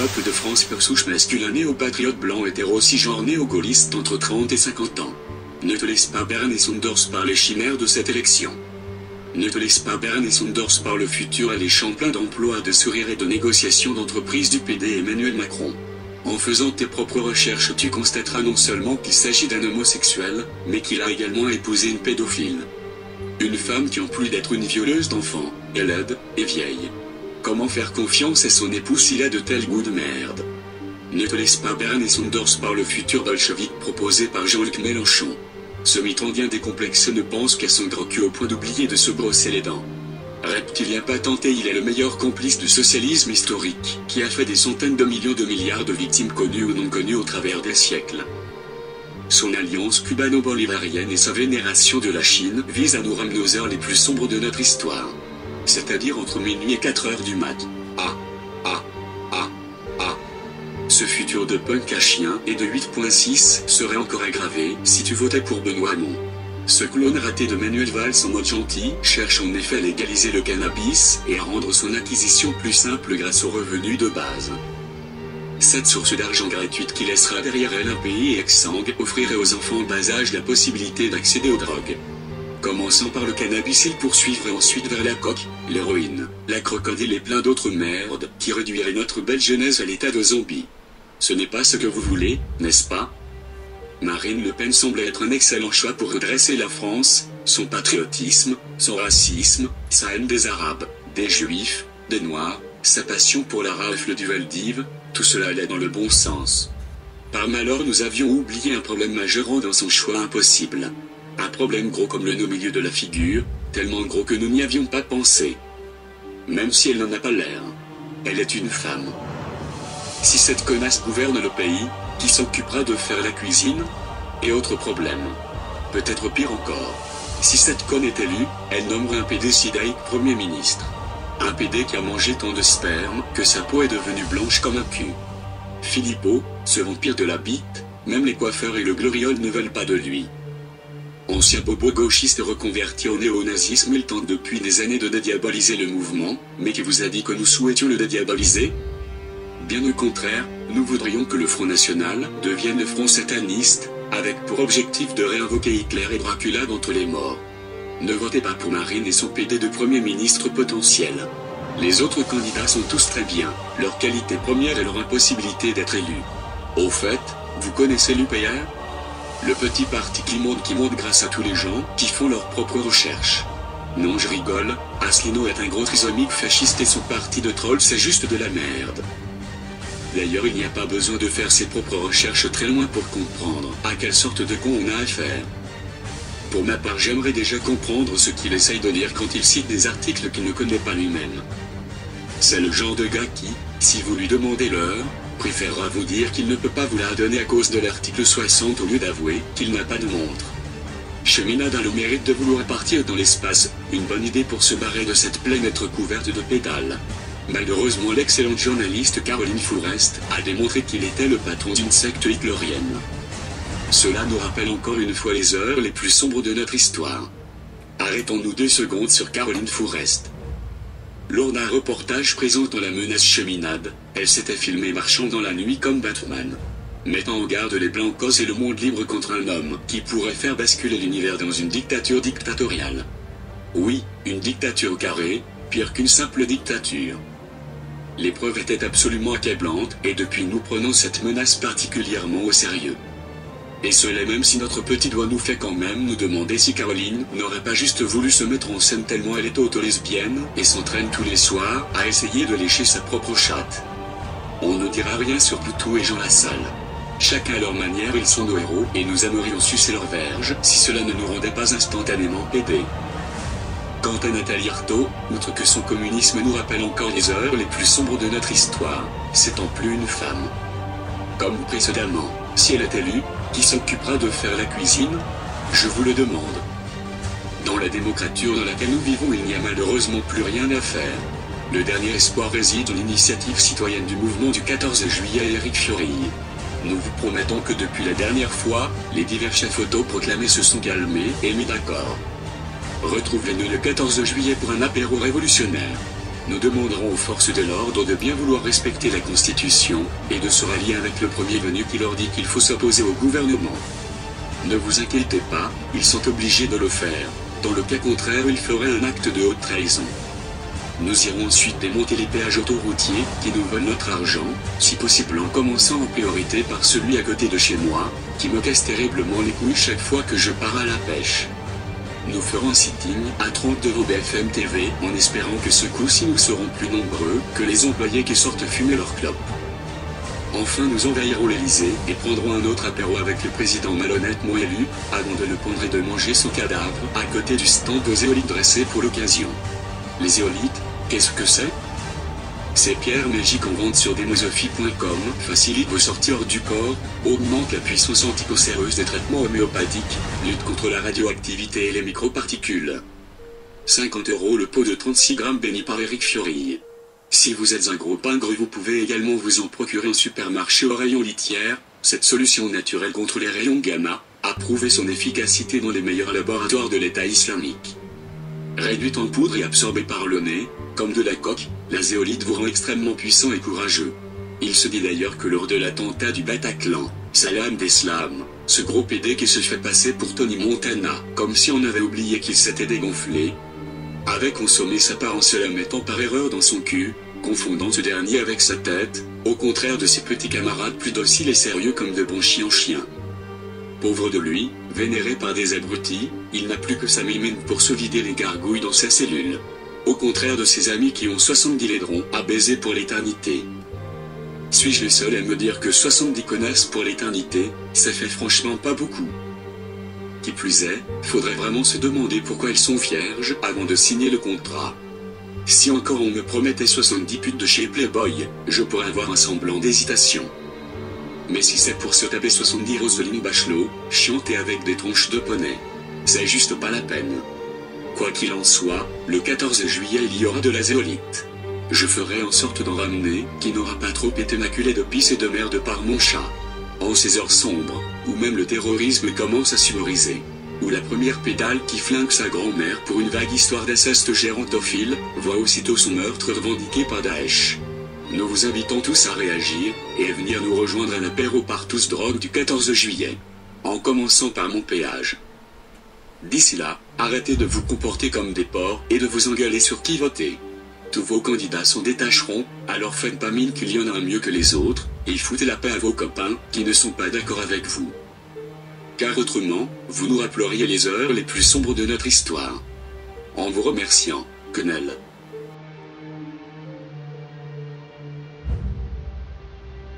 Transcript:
peuple de France pure souche masculin néo-patriote blanc hétéro cisgenre néo-gaulliste entre 30 et 50 ans. Ne te laisse pas berner Sondors par les chimères de cette élection. Ne te laisse pas berner Sondors par le futur alléchant plein d'emplois, de sourires et de négociations d'entreprise du PD Emmanuel Macron. En faisant tes propres recherches, tu constateras non seulement qu'il s'agit d'un homosexuel, mais qu'il a également épousé une pédophile. Une femme qui, en plus d'être une violeuse d'enfants, est laide et vieille. Comment faire confiance à son époux s'il a de tels goûts de merde? Ne te laisse pas berner Sondors par le futur bolchevique proposé par Jean-Luc Mélenchon. Ce mitrandien décomplexé ne pense qu'à son gros cul au point d'oublier de se brosser les dents. Reptilien patenté, il est le meilleur complice du socialisme historique, qui a fait des centaines de millions de milliards de victimes connues ou non connues au travers des siècles. Son alliance cubano-bolivarienne et sa vénération de la Chine visent à nous ramener aux heures les plus sombres de notre histoire. C'est-à-dire entre minuit et 4 heures du mat. Ce futur de punk à chien et de 8.6 serait encore aggravé si tu votais pour Benoît Hamon. Ce clone raté de Manuel Valls en mode gentil cherche en effet à légaliser le cannabis et à rendre son acquisition plus simple grâce aux revenus de base. Cette source d'argent gratuite qui laissera derrière elle un pays exsangue offrirait aux enfants en bas âge la possibilité d'accéder aux drogues. Commençant par le cannabis, il poursuivrait ensuite vers la coke, l'héroïne, la crocodile et plein d'autres merdes qui réduiraient notre belle jeunesse à l'état de zombie. Ce n'est pas ce que vous voulez, n'est-ce pas? Marine Le Pen semble être un excellent choix pour redresser la France, son patriotisme, son racisme, sa haine des Arabes, des Juifs, des Noirs, sa passion pour la rafle du Valdiv, tout cela allait dans le bon sens. Par malheur, nous avions oublié un problème majeur dans son choix impossible. Un problème gros comme le nez au milieu de la figure, tellement gros que nous n'y avions pas pensé. Même si elle n'en a pas l'air. Elle est une femme. Si cette connasse gouverne le pays, qui s'occupera de faire la cuisine? Et autre problème. Peut-être pire encore. Si cette conne est élue, elle nommerait un PD sidaïque Premier ministre. Un PD qui a mangé tant de sperme que sa peau est devenue blanche comme un cul. Philippot, ce vampire de la bite, même les coiffeurs et le gloriole ne veulent pas de lui. Ancien bobo gauchiste reconverti au néo-nazisme, il tente depuis des années de dédiaboliser le mouvement, mais qui vous a dit que nous souhaitions le dédiaboliser? Bien au contraire, nous voudrions que le Front National devienne le Front sataniste, avec pour objectif de réinvoquer Hitler et Dracula d'entre les morts. Ne votez pas pour Marine et son PD de Premier ministre potentiel. Les autres candidats sont tous très bien, leur qualité première est leur impossibilité d'être élus. Au fait, vous connaissez l'UPR? Le petit parti qui monte grâce à tous les gens qui font leurs propres recherches. Non, je rigole, Asselineau est un gros trisomique fasciste et son parti de trolls c'est juste de la merde. D'ailleurs, il n'y a pas besoin de faire ses propres recherches très loin pour comprendre à quelle sorte de con on a affaire. Pour ma part, j'aimerais déjà comprendre ce qu'il essaye de dire quand il cite des articles qu'il ne connaît pas lui-même. C'est le genre de gars qui, si vous lui demandez l'heure, préférera vous dire qu'il ne peut pas vous la donner à cause de l'article 60 au lieu d'avouer qu'il n'a pas de montre. Cheminade a le mérite de vouloir partir dans l'espace, une bonne idée pour se barrer de cette planète recouverte de pédales. Malheureusement, l'excellente journaliste Caroline Fourest a démontré qu'il était le patron d'une secte hitlérienne. Cela nous rappelle encore une fois les heures les plus sombres de notre histoire. Arrêtons-nous 2 secondes sur Caroline Fourest. Lors d'un reportage présentant la menace Cheminade, elle s'était filmée marchant dans la nuit comme Batman, mettant en garde les Blancos et le monde libre contre un homme qui pourrait faire basculer l'univers dans une dictature dictatoriale. Oui, une dictature carrée, pire qu'une simple dictature. Les preuves étaient absolument accablantes, et depuis nous prenons cette menace particulièrement au sérieux. Et cela même si notre petit doigt nous fait quand même nous demander si Caroline n'aurait pas juste voulu se mettre en scène tellement elle est auto-lesbienne, et s'entraîne tous les soirs à essayer de lécher sa propre chatte. On ne dira rien sur Poutou et Jean Lassalle. Chacun à leur manière, ils sont nos héros, et nous aimerions sucer leur verge si cela ne nous rendait pas instantanément pédés. Quant à Nathalie Arthaud, outre que son communisme nous rappelle encore les heures les plus sombres de notre histoire, c'est en plus une femme. Comme précédemment, si elle est élue, qui s'occupera de faire la cuisine? Je vous le demande. Dans la démocrature dans laquelle nous vivons, il n'y a malheureusement plus rien à faire. Le dernier espoir réside dans l'initiative citoyenne du mouvement du 14 juillet à Éric Fiorilly. Nous vous promettons que depuis la dernière fois, les divers chefs autoproclamés se sont calmés et mis d'accord. Retrouvez-nous le 14 juillet pour un apéro révolutionnaire. Nous demanderons aux forces de l'ordre de bien vouloir respecter la Constitution, et de se rallier avec le premier venu qui leur dit qu'il faut s'opposer au gouvernement. Ne vous inquiétez pas, ils sont obligés de le faire. Dans le cas contraire, ils feraient un acte de haute trahison. Nous irons ensuite démonter les péages autoroutiers qui nous volent notre argent, si possible en commençant en priorité par celui à côté de chez moi, qui me casse terriblement les couilles chaque fois que je pars à la pêche. Nous ferons un sitting à 30 devant BFM TV en espérant que ce coup-ci nous serons plus nombreux que les employés qui sortent fumer leur clope. Enfin nous envahirons l'Elysée et prendrons un autre apéro avec le président malhonnêtement élu, avant de le pendre et de manger son cadavre à côté du stand aux éolites dressé pour l'occasion. Les éolites, qu'est-ce que c'est? Ces pierres magiques en vente sur demosophie.com facilitent vos sorties hors du corps, augmentent la puissance anticancéreuse des traitements homéopathiques, luttent contre la radioactivité et les microparticules. 50 € le pot de 36 grammes béni par Eric Fiori. Si vous êtes un gros pingre, vous pouvez également vous en procurer en supermarché au rayon litière. Cette solution naturelle contre les rayons gamma a prouvé son efficacité dans les meilleurs laboratoires de l'État islamique. Réduite en poudre et absorbée par le nez, comme de la coque, la zéolite vous rend extrêmement puissant et courageux. Il se dit d'ailleurs que lors de l'attentat du Bataclan, Salah Abdeslam, ce gros PD qui se fait passer pour Tony Montana, comme si on avait oublié qu'il s'était dégonflé, avait consommé sa part en se la mettant par erreur dans son cul, confondant ce dernier avec sa tête, au contraire de ses petits camarades plus dociles et sérieux comme de bons chiens. Pauvre de lui, vénéré par des abrutis, il n'a plus que sa mimine pour se vider les gargouilles dans sa cellule. Au contraire de ses amis qui ont 70 laidrons à baiser pour l'éternité. Suis-je le seul à me dire que 70 connasses pour l'éternité, ça fait franchement pas beaucoup. Qui plus est, faudrait vraiment se demander pourquoi elles sont vierges avant de signer le contrat. Si encore on me promettait 70 putes de chez Playboy, je pourrais avoir un semblant d'hésitation. Mais si c'est pour se taper 70 Roselyne Bachelot, chiante et avec des tronches de poney, c'est juste pas la peine. Quoi qu'il en soit, le 14 juillet il y aura de la zéolite. Je ferai en sorte d'en ramener, qui n'aura pas trop été maculé de pisse et de merde par mon chat. En ces heures sombres, où même le terrorisme commence à s'humoriser, où la première pédale qui flingue sa grand-mère pour une vague histoire d'inceste gérontophile, voit aussitôt son meurtre revendiqué par Daesh. Nous vous invitons tous à réagir, et à venir nous rejoindre à l'apéro par tous drogue du 14 juillet. En commençant par mon péage. D'ici là, arrêtez de vous comporter comme des porcs et de vous engueuler sur qui voter. Tous vos candidats s'en détacheront, alors faites pas mine qu'il y en a un mieux que les autres, et foutez la paix à vos copains qui ne sont pas d'accord avec vous. Car autrement, vous nous rappelleriez les heures les plus sombres de notre histoire. En vous remerciant, Quenelle.